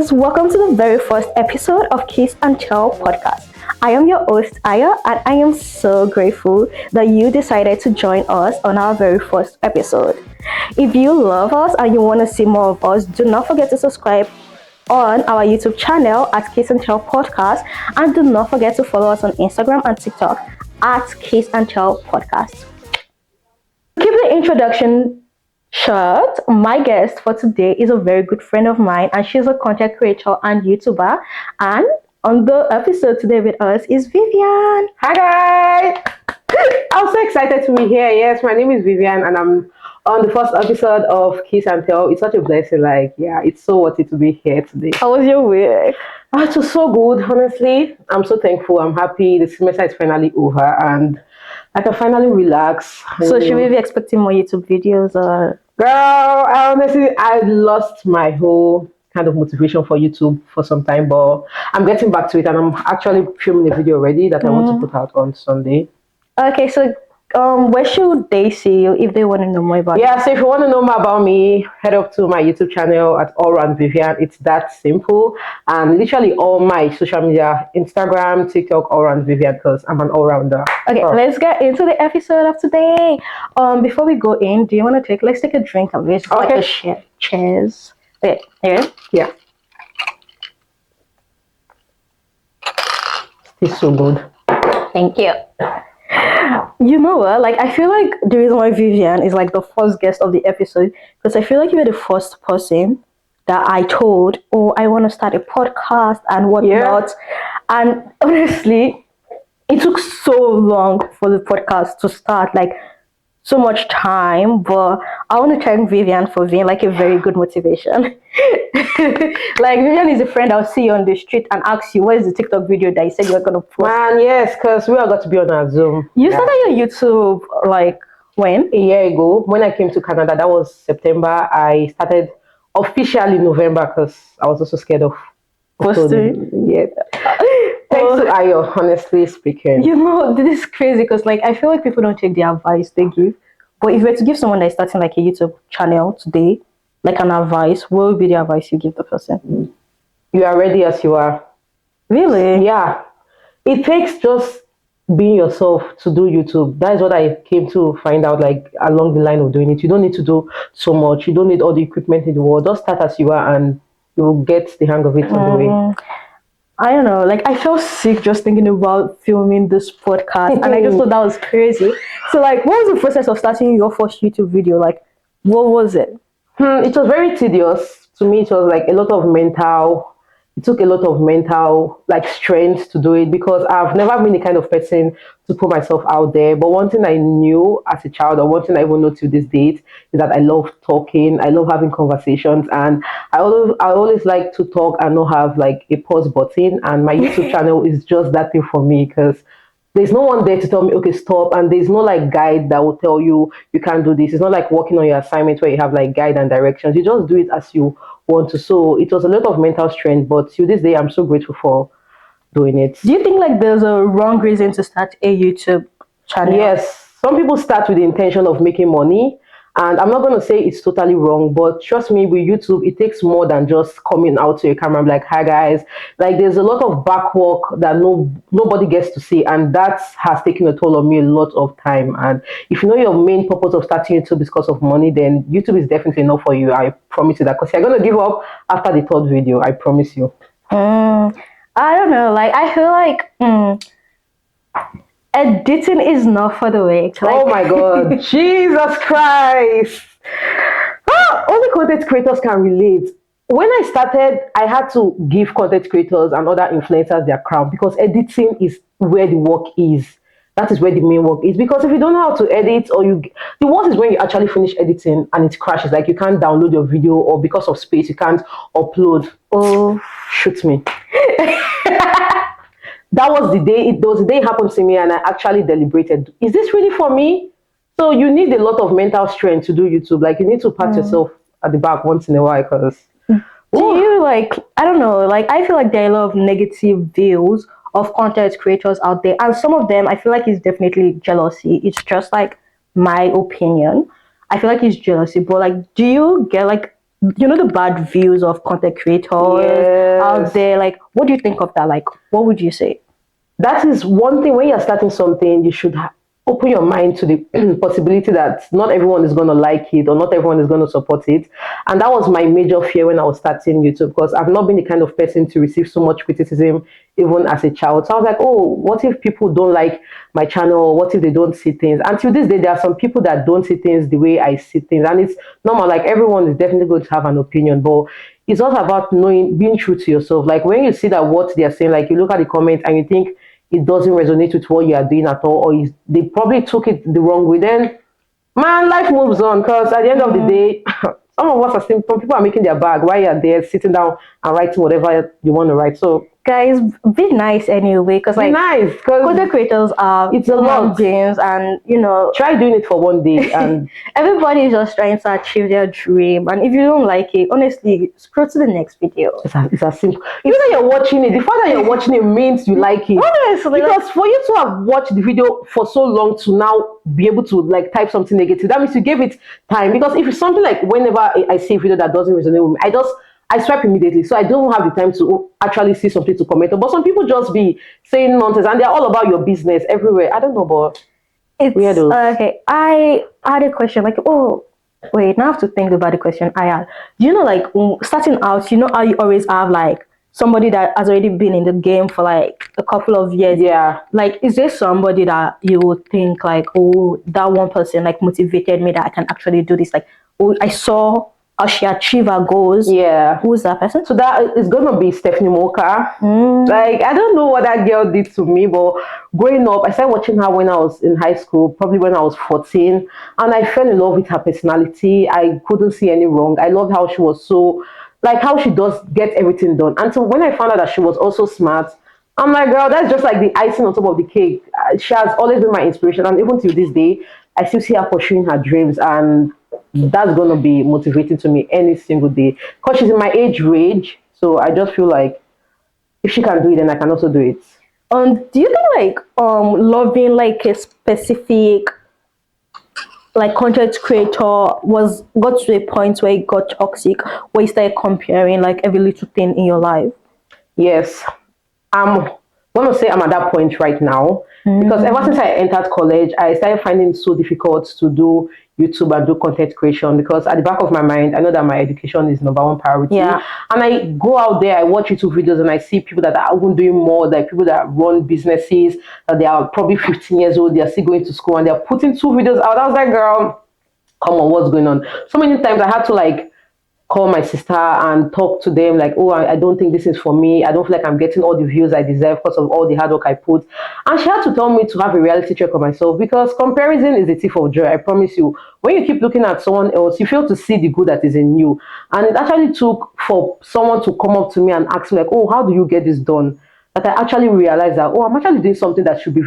guys, welcome to the very first episode of Kiss and Tell podcast. I am your host, Aya, and I am so grateful that you decided to join us on our very first episode. If you love us and you want to see more of us, do not forget to subscribe on our YouTube channel at Kiss and Tell Podcast, and do not forget to follow us on Instagram and TikTok at Kiss and Tell Podcast. Keep the introduction short. My guest for today is a very good friend of mine, and she's a content creator and YouTuber. And on the episode today with us is Vivian. Hi guys! I'm so excited to be here. Yes, my name is Vivian and I'm on the first episode of Kiss and Tell. It's such a blessing. It's so worth it to be here today. How was your week? It was so good, honestly. I'm so thankful. I'm happy. The semester is finally over and I can finally relax. So should we be expecting more YouTube videos or? Girl, I lost my whole kind of motivation for YouTube for some time, but I'm getting back to it and I'm actually filming a video already that I want to put out on Sunday. Okay, so where should they see you if they want to know more about you? Yeah, so if you want to know more about me, head up to my YouTube channel at Allroundvivian. It's that simple. And literally all my social media, Instagram, TikTok, Allroundvivian, because I'm an all-rounder. Okay, let's get into the episode of today. Before we go in, do you want to let's take a drink and let's like a cheers. Okay, here? Yeah. It's so good. Thank you. You know what? I feel like the reason why Vivian is the first guest of the episode, because I feel like you were the first person that I told, oh, I want to start a podcast and whatnot. And honestly, it took so long for the podcast to start, so much time. But I want to thank Vivian for being a very good motivation. Vivian is a friend I'll see you on the street and ask you, what is the TikTok video that you said you were going to post? Man, yes, because we all got to be on our Zoom. You started your YouTube when? A year ago. When I came to Canada, that was September. I started officially November because I was also scared of posting. Yeah. Thanks to Ayo, honestly speaking. You know, this is crazy because I feel like people don't take the advice they give. But if you were to give someone that's starting a YouTube channel today, an advice, what would be the advice you give the person? You are ready as you are. Really? Yeah. It takes just being yourself to do YouTube. That is what I came to find out along the line of doing it. You don't need to do so much. You don't need all the equipment in the world. Just start as you are and you'll get the hang of it on the way. I don't know, I felt sick just thinking about filming this podcast and I just thought that was crazy. So what was the process of starting your first YouTube video? What was it? It was very tedious. To me, it was it took a lot of mental strength to do it because I've never been the kind of person to put myself out there. But one thing I knew as a child, or one thing I even know to this date, is that I love talking. I love having conversations, and I always like to talk and not have a pause button. And my YouTube channel is just that thing for me because there's no one there to tell me, okay, stop. And there's no guide that will tell you you can't do this. It's not like working on your assignment where you have guide and directions. You just do it as you want to. So it was a lot of mental strength, but to this day, I'm so grateful for doing it. Do you think there's a wrong reason to start a YouTube channel? Yes. Some people start with the intention of making money. And I'm not going to say it's totally wrong, but trust me, with YouTube, it takes more than just coming out to a camera and be like, hi guys. There's a lot of back work that nobody gets to see. And that has taken a toll on me a lot of time. And if you know your main purpose of starting YouTube is because of money, then YouTube is definitely not for you. I promise you that, because you're going to give up after the third video. I promise you. I don't know. I feel editing is not for the weak. Oh my God. Jesus Christ. Only content creators can relate. When I started, I had to give content creators and other influencers their crown because editing is where the work is. That is where the main work is. Because if you don't know how to edit, the worst is when you actually finish editing and it crashes. You can't download your video, or because of space, you can't upload. Oh, shoot me. That was the day it happened to me, and I actually deliberated, is this really for me? So you need a lot of mental strength to do YouTube. You need to pat yourself at the back once in a while, because do you I don't know, I feel there are a lot of negative views of content creators out there, and some of them I feel it's definitely jealousy. It's just my opinion. I feel it's jealousy, but do you get the bad views of content creators out Yes. there. Like, what do you think of that? Like, what would you say? That is one thing. When you're starting something, you should open your mind to the possibility that not everyone is going to like it or not everyone is going to support it. And that was my major fear when I was starting YouTube, because I've not been the kind of person to receive so much criticism even as a child. So I was like, oh, what if people don't like my channel? What if they don't see things? Until this day, there are some people that don't see things the way I see things, and it's normal. Like, everyone is definitely going to have an opinion, but it's also about knowing, being true to yourself. Like, when you see that what they're saying, like, you look at the comments and you think it doesn't resonate with what you are doing at all, or they probably took it the wrong way, then man, life moves on. Because at the end of the day, some of us are still, some people are making their bag while you're there sitting down and writing whatever you want to write. So Guys, be nice anyway, because be like nice, because content creators are it's a human lot. beings, and Try doing it for one day, and everybody is just trying to achieve their dream. And if you don't like it, honestly, scroll to the next video. it's as simple. You know, you're watching it. The fact that you're watching it means you like it. Honestly, like, Because for you to have watched the video for so long to now be able to like type something negative, that means you gave it time. Because if it's something like, whenever I see a video that doesn't resonate with me, I swipe immediately. So I don't have the time to actually see something to comment on. But some people just be saying nonsense and they're all about your business everywhere. I don't know, but it's weirdos. okay. I had a question, like, oh, wait, now I have to think about the question I had. Like, starting out, how you always have like somebody that has already been in the game for like a couple of years. Yeah. Like, is there somebody that you would think like, oh, that one person like motivated me that I can actually do this? Like, oh, I saw how she achieved her goals. Yeah. Who's that person? So that is gonna be Stephanie Moka. Like, I don't know what that girl did to me, but growing up, I started watching her when I was in high school, probably when I was 14, and I fell in love with her personality. I couldn't see any wrong. I loved how she was so, like, how she does get everything done. And so when I found out that she was also smart, I'm like, girl, that's just like the icing on top of the cake. She has always been my inspiration, and even till this day, I still see her pursuing her dreams, and that's gonna be motivating to me any single day. Because she's in my age range, so I just feel like if she can do it, then I can also do it. Do you think like loving like a specific like content creator was got to a point where it got toxic, where you started comparing like every little thing in your life? Yes, I'm going to say I'm at that point right now, because ever since I entered college, I started finding it so difficult to do YouTube and do content creation, because at the back of my mind, I know that my education is number one priority. Yeah. And I go out there, I watch YouTube videos, and I see people that are even doing more, like people that run businesses, that they are probably 15 years old, they are still going to school, and they're putting 2 videos out. I was like, girl, come on, what's going on? So many times I had to like call my sister and talk to them like, oh, I don't think this is for me. I don't feel like I'm getting all the views I deserve because of all the hard work I put. And she had to tell me to have a reality check on myself, because comparison is the thief of joy. I promise you. When you keep looking at someone else, you fail to see the good that is in you. And it actually took for someone to come up to me and ask me like, oh, how do you get this done? That I actually realized that, oh, I'm actually doing something that should be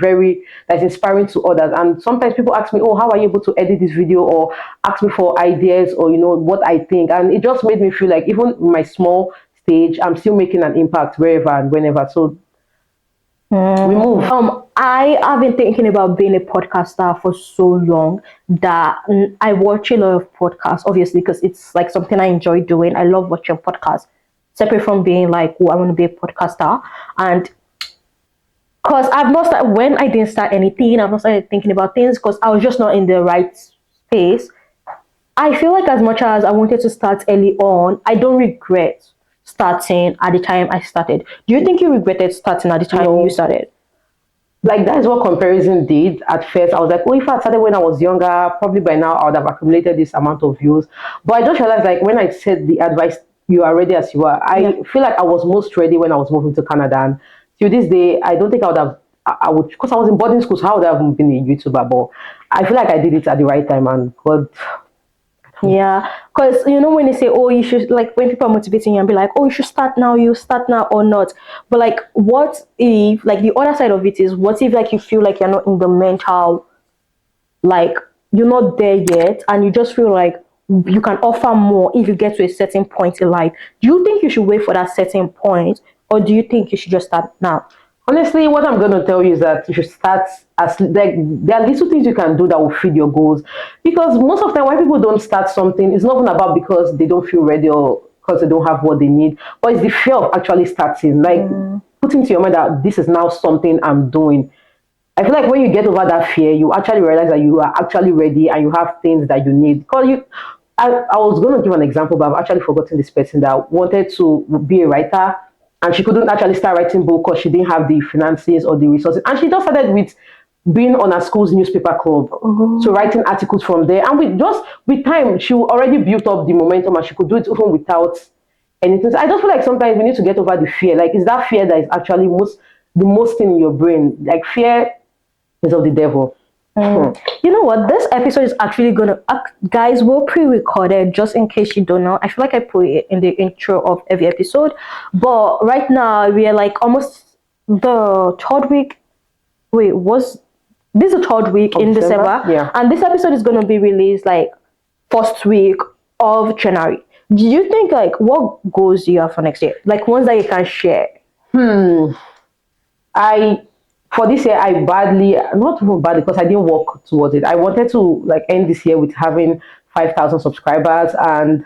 that's inspiring to others. And sometimes people ask me, oh, how are you able to edit this video, or ask me for ideas, or what I think. And it just made me feel like even in my small stage, I'm still making an impact wherever and whenever. So we move. I have been thinking about being a podcaster for so long that I watch a lot of podcasts, obviously, because it's like something I enjoy doing. I love watching podcasts, separate from being like, oh, I want to be a podcaster. And because I've not started, when I didn't start anything, I've not started thinking about things because I was just not in the right space. I feel like as much as I wanted to start early on, I don't regret starting at the time I started. Do you think you regretted starting at the time No. you started? Like, that is what comparison did at first. I was like, oh, if I started when I was younger, probably by now I would have accumulated this amount of views. But I just realized, like, when I said the advice, you are ready as you are, I feel like I was most ready when I was moving to Canada. And till this day, I don't think I would have, I would, because I was in boarding school, so how would I have been a YouTuber? But I feel like I did it at the right time, and God. Yeah, because when they say, oh, you should, like, when people are motivating you and be like, oh, you should start now, you start now or not. But like, what if, like, the other side of it is, what if like you feel like you're not in the mental, like you're not there yet, and you just feel like you can offer more if you get to a certain point in life? Do you think you should wait for that certain point, or do you think you should just start now? Honestly, what I'm going to tell you is that you should start as like there are little things you can do that will feed your goals. Because most of the time, when people don't start something, it's not even about because they don't feel ready or because they don't have what they need, but it's the fear of actually starting. Like putting to your mind that this is now something I'm doing. I feel like when you get over that fear, you actually realize that you are actually ready and you have things that you need. Because I was going to give an example, but I've actually forgotten this person that wanted to be a writer and she couldn't actually start writing book because she didn't have the finances or the resources. And she just started with being on her school's newspaper club, so writing articles from there. And with time, she already built up the momentum and she could do it even without anything. So I just feel like sometimes we need to get over the fear. Like, is that fear that is actually the most thing in your brain? Like, fear is of the devil. You know what? This episode is actually gonna, guys, we'll pre-recorded just in case you don't know. I feel like I put it in the intro of every episode, but right now we are like almost the third week. Wait, was this the third week in December? Yeah. And this episode is gonna be released like first week of January. Do you think like what goals do you have for next year? Like ones that you can share? I for this year I badly not even badly because I didn't work towards it. I wanted to like end this year with having 5,000 subscribers, and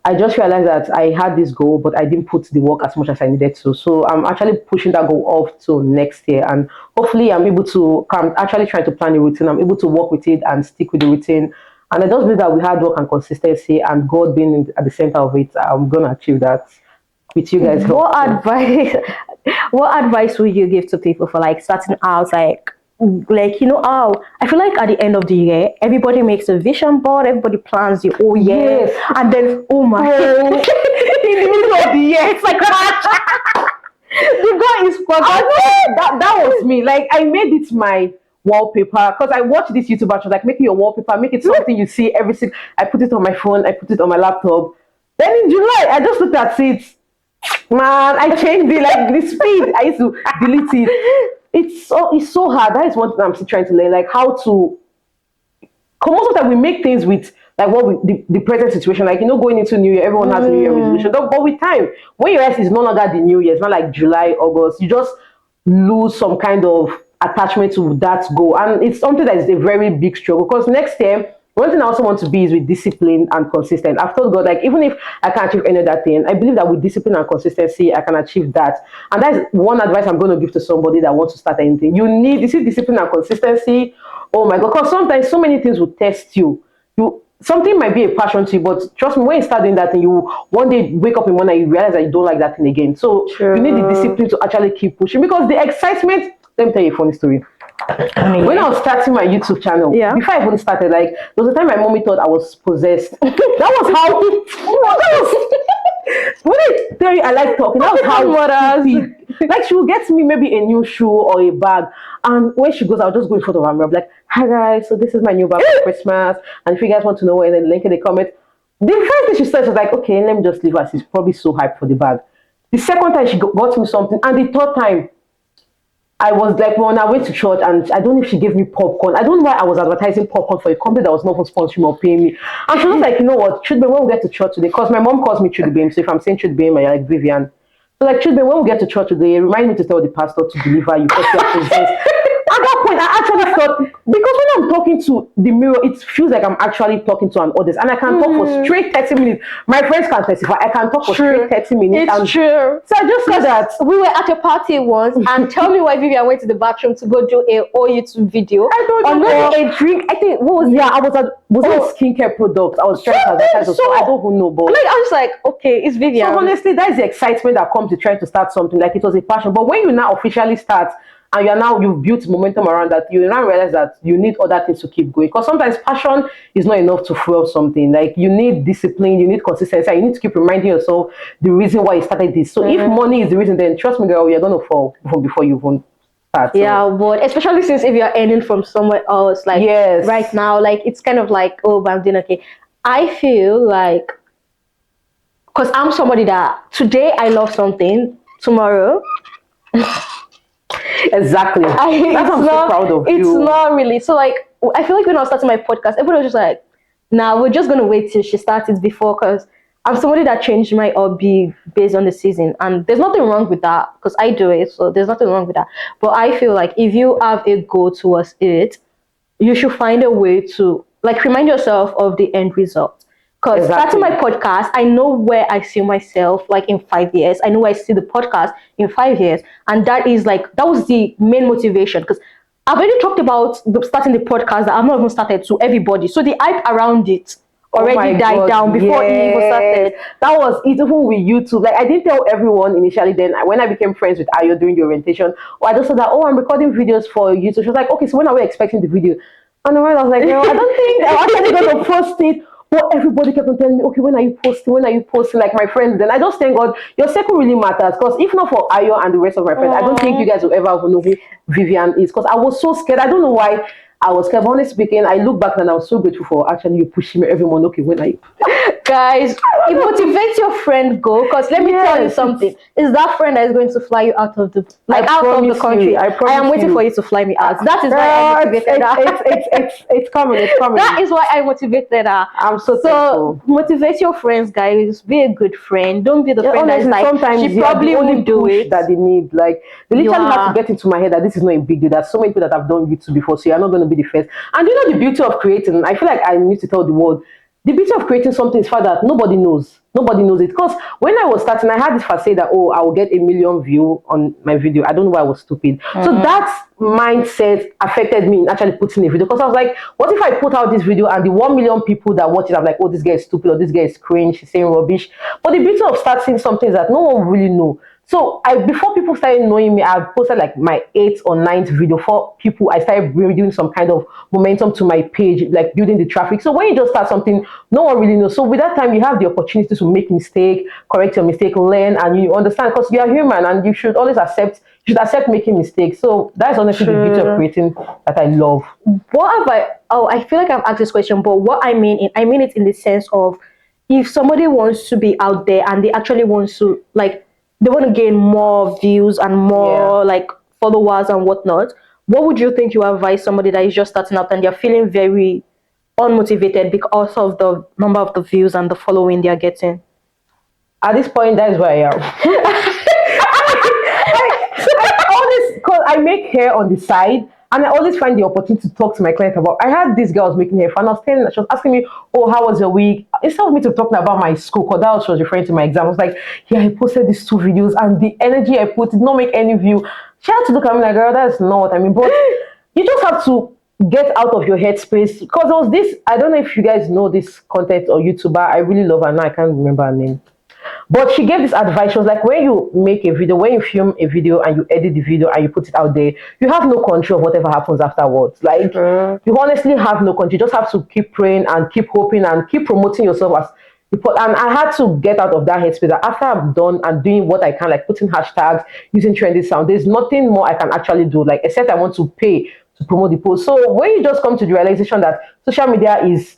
I just realized that I had this goal, but I didn't put the work as much as I needed to. So I'm actually pushing that goal off to next year, and hopefully I'm able to. I'm actually trying to plan a routine. I'm able to work with it and stick with the routine. And I just believe that with hard work and consistency, and God being at the center of it, I'm gonna achieve that with you guys. What advice? What advice would you give to people for like starting out? Like you know how I feel like at the end of the year, everybody makes a vision board, everybody plans the whole year, Yes. and then oh my, in the middle of the year, it's like March. The guy is forgotten. That was me. Like I made it my wallpaper because I watched this YouTuber. She was like, make it your wallpaper, make it something you see every single. I put it on my phone. I put it on my laptop. Then in July, I just looked at it. Man, I changed it like the speed. I used to delete it. It's so hard. That is one thing I'm still trying to learn, like how to. Because most of the time we make things with like what the present situation, like going into New Year, everyone has New Year resolution. But with time, when you realize it's no longer the New Year, it's not like July, August, you just lose some kind of attachment to that goal, and it's something that is a very big struggle. Because next year, one thing I also want to be is with discipline and consistent. I've told God, like, even if I can't achieve any other thing, I believe that with discipline and consistency, I can achieve that. And that's one advice I'm going to give to somebody that wants to start anything. You see discipline and consistency. Oh my God, because sometimes so many things will test you. Something might be a passion to you, but trust me, when you start doing that thing, you one day wake up in one and you realize that you don't like that thing again. So you need the discipline to actually keep pushing, because the excitement. Let me tell you a funny story. When I was starting my YouTube channel, before I even started, like there was a time my mommy thought I was possessed. That was how. When I tell you I like talking, that was how. Like she will get me maybe a new shoe or a bag, and when she goes, I'll just go in front of her mirror, like, "Hi guys, so this is my new bag for Christmas, and if you guys want to know," and then link in the comment. The first thing she said was like, "Okay, let me just leave her. She's probably so hyped for the bag." The second time she got me something, and the third time. I was like, well, on our way to church, and I don't know if she gave me popcorn. I don't know why I was advertising popcorn for a company that was not for sponsoring or paying me. And she was like, you know what, Chudbe, when we get to church today, because my mom calls me Chudbe, so if I'm saying Chudbe, I'm like Vivian. So like, Chudbe, when we get to church today, remind me to tell the pastor to deliver you because you are possessed. At that point, I actually thought, because when I'm talking to the mirror, it feels like I'm actually talking to an audience, and I can talk for straight 30 minutes. My friends can testify. I can talk for straight 30 minutes. It's true. So I just said that. We were at a party once, and tell me why Vivian went to the bathroom to go do a whole YouTube video. I don't know. A drink. I think what was I was a skincare product. I was trying to advertise, so I don't even know. But like, I was like, okay, it's Vivian. So honestly, that is the excitement that comes to trying to start something. Like it was a passion, but when you now officially start, and you've built momentum around that, you now realize that you need other things to keep going. Because sometimes passion is not enough to fuel something. Like you need discipline, you need consistency, and you need to keep reminding yourself the reason why you started this. So if money is the reason, then trust me, girl, you're gonna fall even before you even start. Yeah, but especially since if you're earning from somewhere else, like right now, like it's kind of like, oh, but I'm doing okay. I feel like, because I'm somebody that today I love something, tomorrow. Exactly. That's I'm so proud of you. It's not really. So like, I feel like when I was starting my podcast, everybody was just like, nah, we're just gonna wait till she starts it before, because I'm somebody that changed my hobby based on the season, and there's nothing wrong with that because I do it, so there's nothing wrong with that. But I feel like if you have a goal towards it, you should find a way to like remind yourself of the end result. Because starting Exactly. my podcast, I know where I see myself like in 5 years. I know where I see the podcast in 5 years, and that is like that was the main motivation. Because I've already talked about starting the podcast that I've not even started to everybody, so the hype around it Oh already my died god, down before it even yes. started. That was it even with YouTube. Like I didn't tell everyone initially then when I became friends with Ayo during the orientation. Or I just said that, oh, I'm recording videos for YouTube. She was like, okay, so when are we expecting the video? And I was like, girl, I don't think I'm actually gonna post it. But everybody kept on telling me, okay, when are you posting? When are you posting? Like my friends. Then I just thank God your circle really matters. Because if not for Ayo and the rest of my friends, I don't think you guys will ever know who Vivian is. Because I was so scared. I don't know why I was scared. But honestly speaking, I look back and I was so grateful for actually you pushing me every month. Okay, when are you? Guys, it motivates your friend go because let me tell you Yes, something. Is that friend that is going to fly you out of the I like out of the promise country? you. I I am promise waiting for you. you to fly me out. That is why I Girl, motivated her. it's coming. It's That coming. is why I motivated her. I'm so So thankful. motivate your friends, guys. Be a good friend. Don't be the Yeah, friend that is honestly, like sometimes she you are the probably only won't do push it. that they need. Like they You literally have to are get into my head that this is not a big deal. There's so many people that have done YouTube before, so you're not going to be the first. And you know the beauty of creating. I feel like I need to tell the world the beauty of creating something is far that nobody knows. Nobody knows it. Because when I was starting, I had this facade that oh, I will get 1 million view on my video. I don't know why I was stupid. So that mindset affected me in actually putting a video. Because I was like, what if I put out this video and the 1 million people that watch it, I'm like, oh, this guy is stupid or this guy is cringe, she's saying rubbish. But the beauty of starting something is that no one really know. So I before people started knowing me, I posted like my eighth or ninth video for people. I started building some kind of momentum to my page, like building the traffic. So when you just start something, no one really knows. So with that time, you have the opportunity to make mistake, correct your mistake, learn, and you understand because you are human and you should always accept. You should accept making mistakes. So that's honestly the beauty of true. creating that I love. What have I? Oh, I feel like I've asked this question, but what I mean it in the sense of if somebody wants to be out there and they actually want to like they want to gain more views and Yeah. more like followers and whatnot. What would you think you advise somebody that is just starting out and they're feeling very unmotivated because of the number of the views and the following they're getting? At this point, that is where I am. I always because I make hair on the side and I always find the opportunity to talk to my clients about. I had this girl was making hair and I was telling her, she was asking me, oh, how was your week? Instead of me to talk about my school, because that was she was referring to my exam. I was like, yeah, I posted these 2 videos and the energy I put did not make any view. She had to look at me like, girl, that's not what I mean. But you just have to get out of your headspace because there was this, I don't know if you guys know this content or YouTuber. I really love her now. I can't remember her name. But she gave this advice. She was like, when you make a video, when you film a video and you edit the video and you put it out there, you have no control of whatever happens afterwards. Like, you honestly have no control. You just have to keep praying and keep hoping and keep promoting yourself as. And I had to get out of that headspace. That after I'm done and doing what I can, like putting hashtags, using trendy sound, there's nothing more I can actually do. Like, except I want to pay to promote the post. So when you just come to the realization that social media is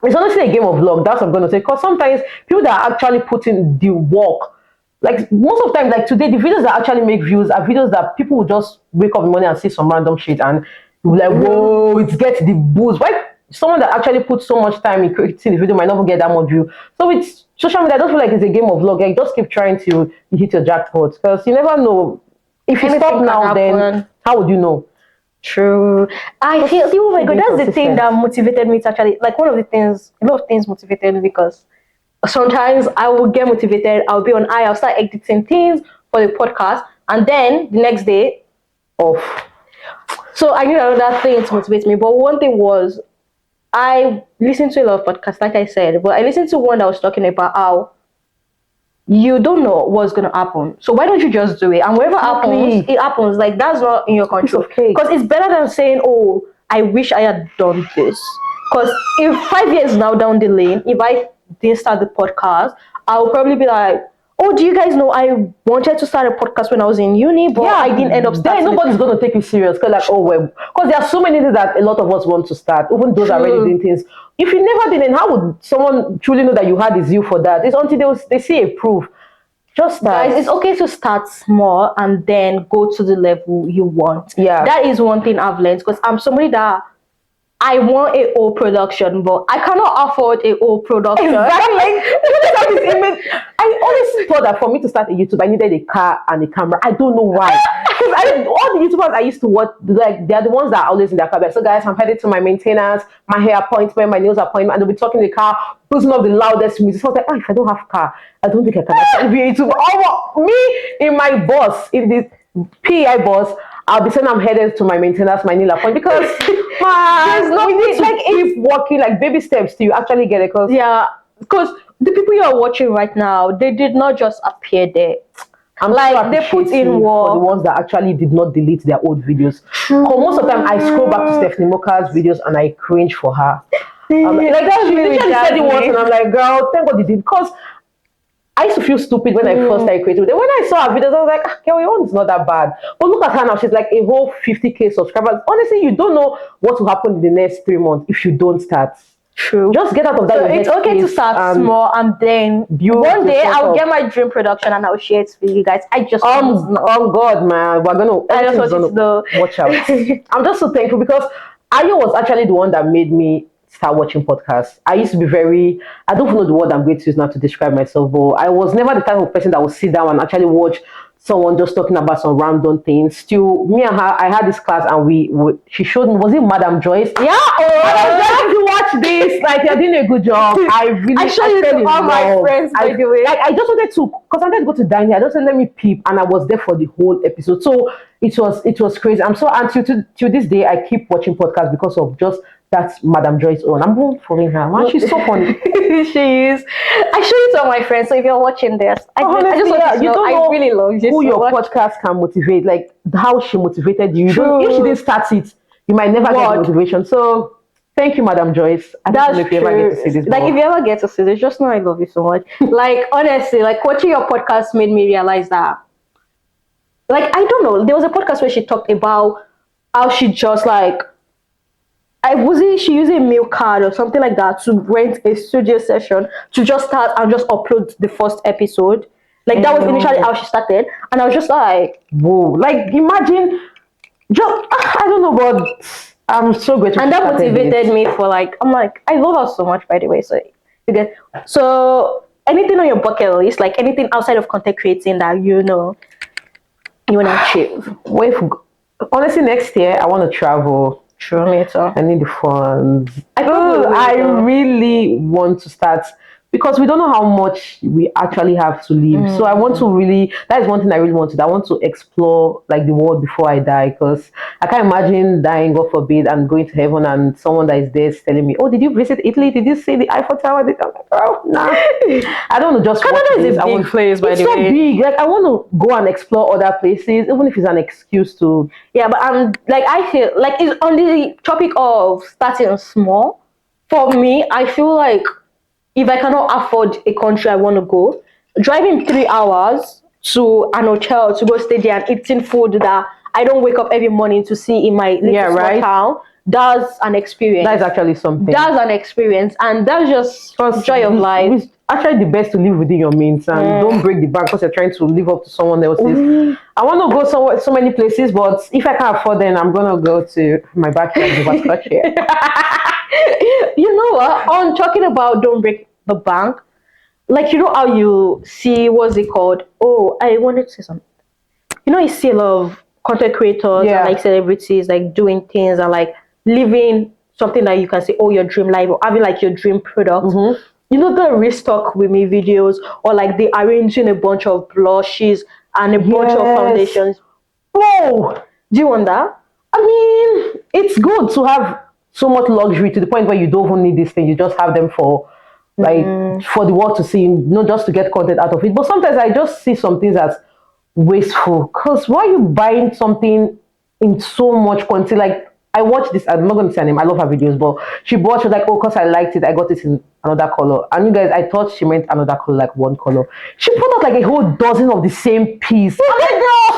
it's honestly a game of luck. That's what I'm going to say. Because sometimes people that are actually putting the work, like most of the time, like today, the videos that actually make views are videos that people will just wake up in the morning and see some random shit and you'll be like, whoa, it gets the boost. Why someone that actually puts so much time in creating the video might not get that much view? So with social media, I don't feel like it's a game of luck. Like, just keep trying to hit your jackpot because you never know. If you Anything stop can now, then happen. how would you know? True. I feel, oh my god, Being that's the thing that consistent. motivated me to actually, like, one of the things, a lot of things motivated me because sometimes I will get motivated, I'll be on I'll start editing things for the podcast, and then the next day, Off. so I need another thing to motivate me. But one thing was, I listened to a lot of podcasts, like I said, but I listened to one that was talking about how you don't know what's going to happen. So why don't you just do it? And whatever happens, Exactly. it happens. Like, that's not in your Piece control. of cake. Because it's better than saying, oh, I wish I had done this. Because if 5 years now down the lane, if I didn't start the podcast, I'll probably be like, oh, do you guys know I wanted to start a podcast when I was in uni, but I didn't end up then starting it. nobody's going to take you serious because, like, oh well, because there are so many things that a lot of us want to start, even those are already doing things. If you never did, then how would someone truly know that you had the zeal for that? It's until they see a proof. Just start. Guys, it's okay to start small and then go to the level you want. Yeah. That is one thing I've learned because I'm somebody that I want a whole production, but I cannot afford a whole production. Exactly. I always thought that for me to start a YouTube, I needed a car and a camera. I don't know why. Because all the YouTubers I used to watch, like they're the ones that are always in their car. Like, so guys, I'm headed to my maintenance, my hair appointment, my nails appointment, and they'll be talking in the car, putting up the loudest music. So I was like, oh, if I don't have car, I don't think I can actually be a YouTuber. Oh, me in my bus, in this PI bus, I'll be saying I'm headed to my maintenance, my nail appointment because there's no need to like keep walking like baby steps till you actually get it. Cause yeah, because the people you are watching right now, they did not just appear there. I'm like so they put in for work. the ones that actually did not delete their old videos. Most of the time, I scroll back to Stephanie Moka's videos and I cringe for her. Like that was really said it once, and I'm like, girl, thank God you did. Because I used to feel stupid when I first started creating. Then when I saw her videos, I was like, girl, your own is not that bad. But look at her now; she's like a whole 50K subscribers. Honestly, you don't know what will happen in the next 3 months if you don't start. True. Just get out of that. So it's okay to start small and then one day I'll get my dream production and I'll share it with you guys. I just oh God, man, we're gonna. I just want to watch out. I'm just so thankful because Ayo was actually the one that made me start watching podcasts. I used to be I don't know the word I'm going to use now to describe myself, but I was never the type of person that would sit down and actually watch someone just talking about some random things. Still, me and her, I had this class and she showed me, was it Madam Joyce? Yeah. Madam Joyce, if you watch this, like you're doing a good job. I showed it to all my friends, by the way. Like I just wanted to, because I wanted to go to dining. I just said, let me peep, and I was there for the whole episode. So it was crazy. I'm so, and to this day, I keep watching podcasts because of just that's Madam Joy's own. I'm going following her. Man, she's so funny. She is. I show it to all my friends. So if you're watching this, I just want to know, I really love you. Who your podcast can motivate, like how she motivated you. If she didn't start it, you might never get the motivation. So thank you, Madam Joyce. That's if you ever get to see this. Like if you ever get to see this, just know I love you so much. Like honestly, like watching your podcast made me realize that. Like I don't know, there was a podcast where she talked about how she just like. She used a meal card or something like that to rent a studio session to just start and just upload the first episode. Like that was initially how she started, and I was just like, whoa! Like imagine, just I don't know, but I'm so grateful. And that motivated me for like, I'm like, I love her so much, by the way. So you get anything on your bucket list, like anything outside of content creating that you want to achieve. Honestly, next year I want to travel. True, me too. I need the funds. I really want to start because we don't know how much we actually have to live. So I want to really, that is one thing I really want to do. I want to explore like the world before I die, because I can't imagine dying, God forbid, and going to heaven and someone that is there is telling me, oh, did you visit Italy? Did you see the Eiffel Tower? Oh, nah. I don't know, just Canada is a big place, by the way. It's so big. Like I want to go and explore other places, even if it's an excuse to. Yeah, but I feel like it's on the topic of starting small. For me, I feel like if I cannot afford a country I want to go, driving 3 hours to an hotel to go stay there and eating food that I don't wake up every morning to see in my little small town, that's an experience. That's actually something. That's an experience, and that's just joy of life. It's actually the best to live within your means and don't break the bank because you're trying to live up to someone else's. I want to go so many places, but if I can't afford them, I'm going to go to my backyard here. You know what? On talking about don't break the bank, like you know how you see what's it called? Oh, I wanted to say something. You know, you see a lot of content creators and like celebrities like doing things and like living something that you can say, oh, your dream life, or having like your dream product. You know, the restock with me videos, or like they arranging a bunch of blushes and a bunch of foundations. Oh, do you want that? I mean, it's good to have so much luxury to the point where you don't even need this thing. You just have them for like for the world to see, not just to get content out of it. But sometimes I just see some things as wasteful. Because why are you buying something in so much quantity? Like I watched this, I'm not going to say her name, I love her videos, but she was like, oh, because I liked it, I got it in another color. And you guys, I thought she meant another color, like one color. She put out like a whole dozen of the same piece. I'm like, no!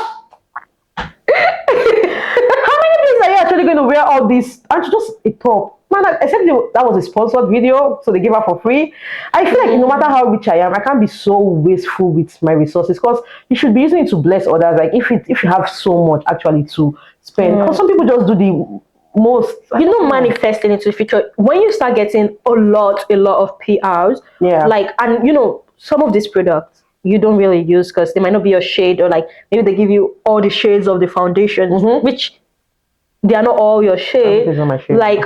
How many days are you actually going to wear all this? And she just a top. Man, except that was a sponsored video, so they gave her for free. I feel like no matter how rich I am, I can't be so wasteful with my resources, because you should be using it to bless others. Like if you have so much actually to spend, because some people just do the most. Manifesting into the future, when you start getting a lot of PRs, Yeah. like, and some of these products you don't really use because they might not be your shade, or like maybe they give you all the shades of the foundations, which they are not all your shade. This is not my shade. Like,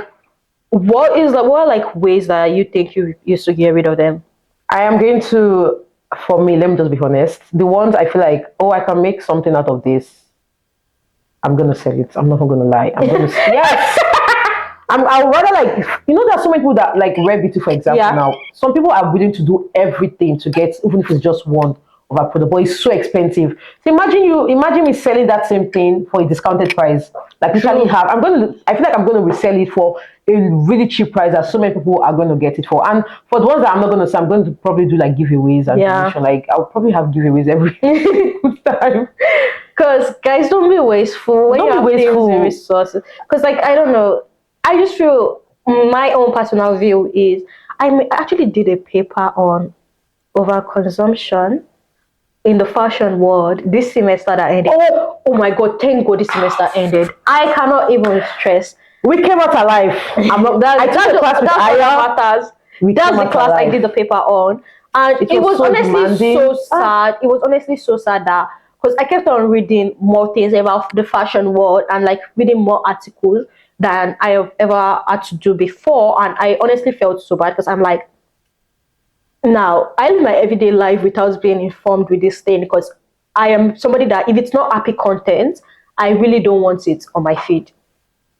what are like ways that you think you used to get rid of them? I am going to, for me, let me just be honest. The ones I feel like, oh, I can make something out of this. I'm gonna sell it. I'm not gonna lie. I'm gonna yes. I'd rather, like, there's so many people that like Rare Beauty, for example. Yeah. Now, some people are willing to do everything to get, even if it's just one of our product, but it's so expensive. So imagine me selling that same thing for a discounted price. Like, literally I feel like I'm gonna resell it for a really cheap price that so many people are gonna get it for. And for the ones that I'm not gonna sell, I'm going to probably do like giveaways and promotion. Like, I'll probably have giveaways every time. Because guys, don't be wasteful when Don't you be have things wasteful. and resources. Because, like, I don't know, I just feel my own personal view is actually did a paper on overconsumption in the fashion world this semester that ended. Oh my god, thank god this semester ended. I cannot even stress. We came out alive. I took the class with Aya. That's the class I did the paper on, and it was so honestly demanding. so sad. It was honestly so sad that, because I kept on reading more things about the fashion world and like reading more articles than I have ever had to do before, and I honestly felt so bad because I'm like, now I live my everyday life without being informed with this thing, because I am somebody that if it's not happy content, I really don't want it on my feed.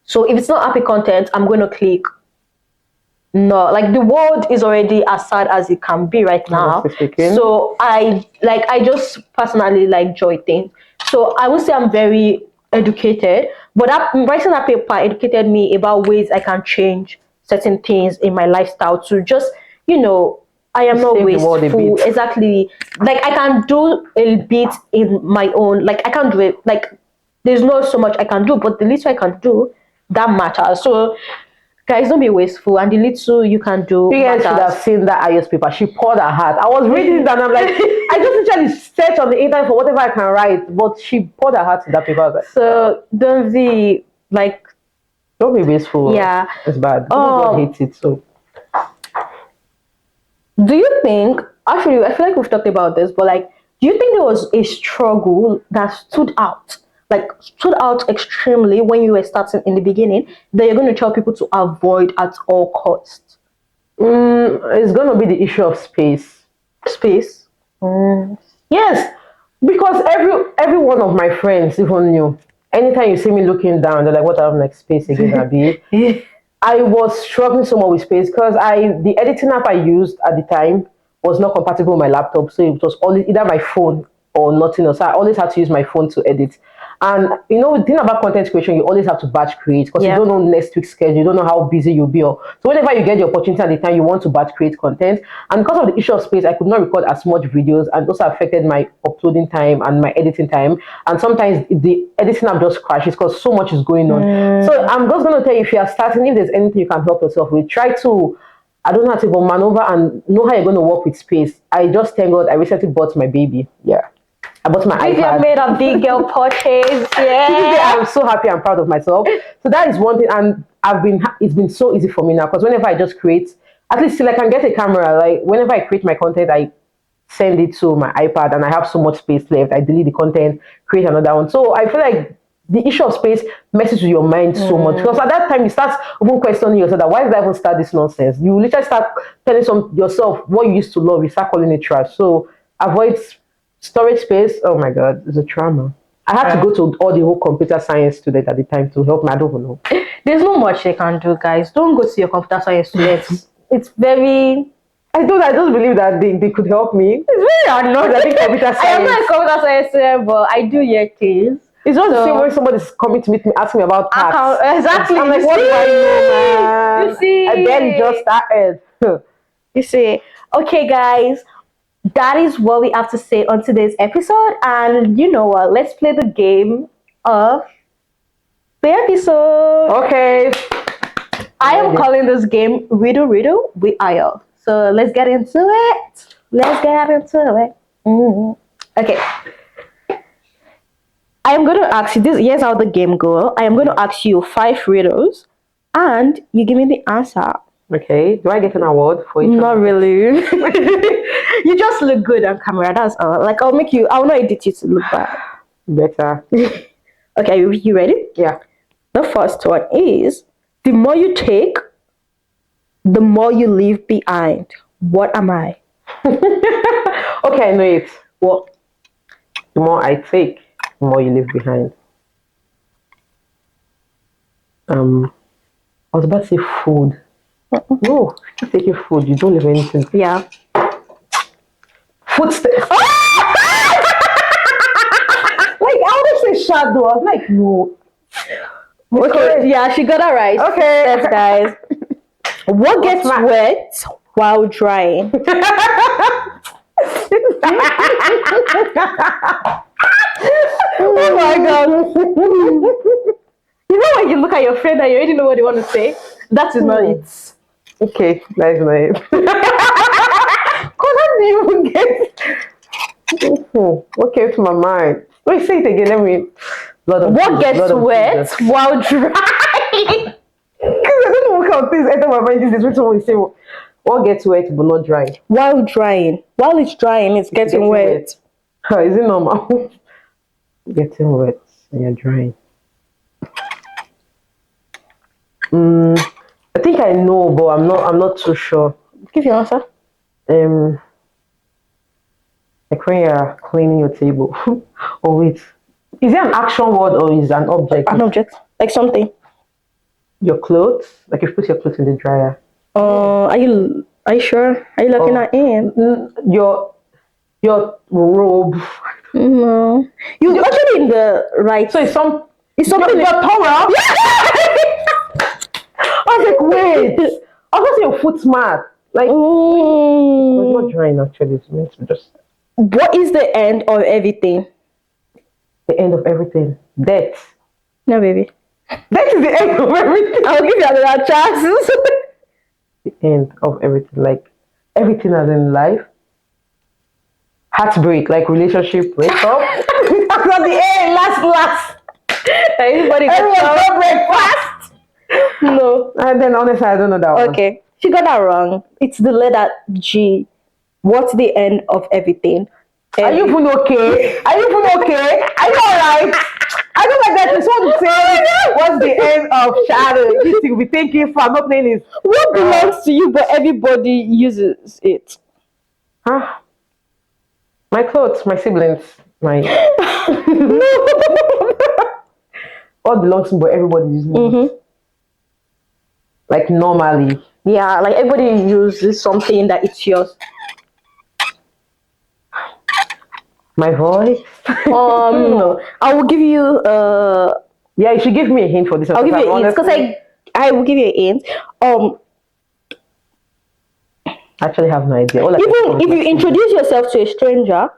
So if it's not happy content, I'm going to click no. Like, the world is already as sad as it can be right now. So I just personally like joy things. So I would say I'm very educated, but writing that paper educated me about ways I can change certain things in my lifestyle to just, I am not wasteful. Exactly. Like, I can do a bit in my own, like I can do it. Like, there's not so much I can do, but the little I can do, that matters. So guys, don't be wasteful, and the little you can do. You guys should have seen that IS paper. She poured her heart. I was reading it and I'm like, I just literally search on the internet for whatever I can write, but she poured her heart in that paper. So don't be wasteful. Yeah, it's bad. God hates it. So, do you think? Actually, I feel like we've talked about this, but like, do you think there was a struggle that stood out? Like, stood out extremely when you were starting in the beginning, that you're going to tell people to avoid at all costs? It's going to be the issue of space. Space? Yes, because every one of my friends even knew. Anytime you see me looking down, they're like, "What am like space again, Abi?" I was struggling so much with space because the editing app I used at the time was not compatible with my laptop, so it was always either my phone or nothing else. So I always had to use my phone to edit. And the thing about content creation, you always have to batch create because you don't know next week's schedule, you don't know how busy you'll be. So whenever you get the opportunity at the time, you want to batch create content. And because of the issue of space, I could not record as much videos, and also affected my uploading time and my editing time. And sometimes the editing app just crashes because so much is going on. So I'm just going to tell you, if you are starting, if there's anything you can help yourself with, try to, I don't know how to go maneuver and know how you're going to work with space. I just thank God I recently bought my baby. Yeah. I bought my iPad. Made a big girl purchase. Yeah. I'm so happy and proud of myself. So that is one thing, and it's been so easy for me now because whenever I just create, at least till I can get a camera, like whenever I create my content, I send it to my iPad and I have so much space left. I delete the content, create another one. So I feel like the issue of space messes with your mind so much because at that time you start even questioning yourself that why did I even start this nonsense? You literally start telling yourself what you used to love, you start calling it trash. So avoid storage space. Oh my god, it's a trauma. I had to go to all the whole computer science student at the time to help me. I don't know. There's not much they can do, guys. Don't go to your computer science students. It's very. I just believe that they could help me. It's very annoying. I think computer science. I am not a computer science student, but I do hear things. It's just the same way somebody's coming to meet me, asking me about tax. Exactly. I'm like, what do I know, man? You see. And then just started. You see. Okay, guys. That is what we have to say on today's episode. And you know what? Let's play the game of the episode. Okay. I am calling this game Riddle Riddle with Aya. So let's get into it. Okay. I am going to ask you this. Here's how the game goes. I am going to ask you 5 riddles, and you give me the answer. Okay. Do I get an award for each Not one? really. You just look good on camera. That's all. Like I'll not edit you to look bad. Better. Okay, you ready? Yeah. The first one is the more you take, the more you leave behind. What am I? Okay, I know it. What? The more I take, the more you leave behind. I was about to say food. No, if you take food, you don't leave anything. Yeah. Footsteps. Like I would say shadow. I was like, no. Okay. Correct. Yeah, she got it right. Okay. Yes, guys. What gets Smart. wet while drying? Oh my god. You know when you look at your friend and you already know what they want to say? That is not it. Okay, that is nice. Because how do you even get? What came to my mind? Wait, say it again. Let me. What gets wet while drying? Because I don't know what kind of things enter my mind. This is when someone will say, "What gets wet but not dry?" While drying. While it's drying, it's getting wet. Is it normal? Getting wet and you're drying. I think I know, but I'm not too sure. Give your answer. Like when you're cleaning your table. Oh wait, is it an action word or is it an object? An object. Like something. Your clothes, like you put your clothes in the dryer. Are you sure? Are you looking at him? Your robe. No. You actually in the right. So it's something. Your towel. I was like, wait. I was gonna say your foot mat. Like it's not drying actually. It's meant to just. What is the end of everything? The end of everything. Death. No, baby. That is the end of everything. I'll give you another chance. The end of everything, like everything as in life. Heartbreak, like relationship breakup. That's not the end. Last. Everybody Everyone breakfast. No. And then honestly, I don't know that one. Okay. She got that wrong. It's the letter G. What's the end of everything? Are you even okay? Are you alright? I don't like that. Someone say, what's the end of shadow? You will be thinking, I'm not playing this. What belongs to you, but everybody uses it? Huh? My clothes, my siblings, my. What belongs to me, but everybody uses it. Like normally. Yeah, like everybody uses something that it's yours. My voice? No. I will give you Yeah, you should give me a hint for this one. I'll give you a hint because I will give you a hint. I actually have no idea. Even if you introduce yourself to a stranger,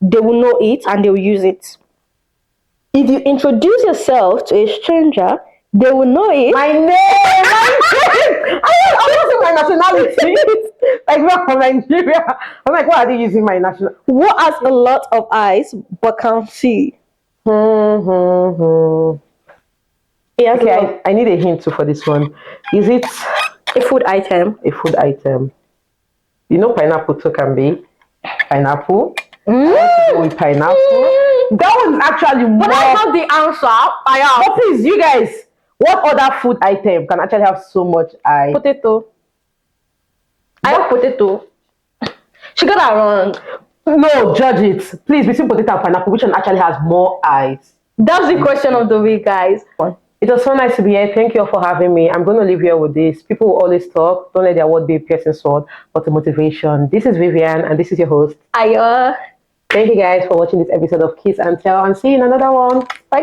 they will know it and they will use it. If you introduce yourself to a stranger, they will know it. My name! I'm using my nationality. Like, we're from Nigeria. I'm like, why are they using my nationality? What has a lot of eyes but can't see? Okay, I need a hint too for this one. Is it a food item? A food item. You know pineapple too can be. Pineapple. I want to go with pineapple. That one's actually more. But I have the answer. I have. But please, you guys, what other food item can actually have so much eye? Potato. I have potato. She got that wrong. No, judge it. Please, between potato and pineapple, which one actually has more eyes? That's the question of the week, guys. It was so nice to be here. Thank you all for having me. I'm going to leave here with this. People will always talk. Don't let their word be a piercing sword, but a motivation. This is Vivian, and this is your host. Aya. Thank you guys for watching this episode of Kiss and Tell, and see you in another one. Bye, guys.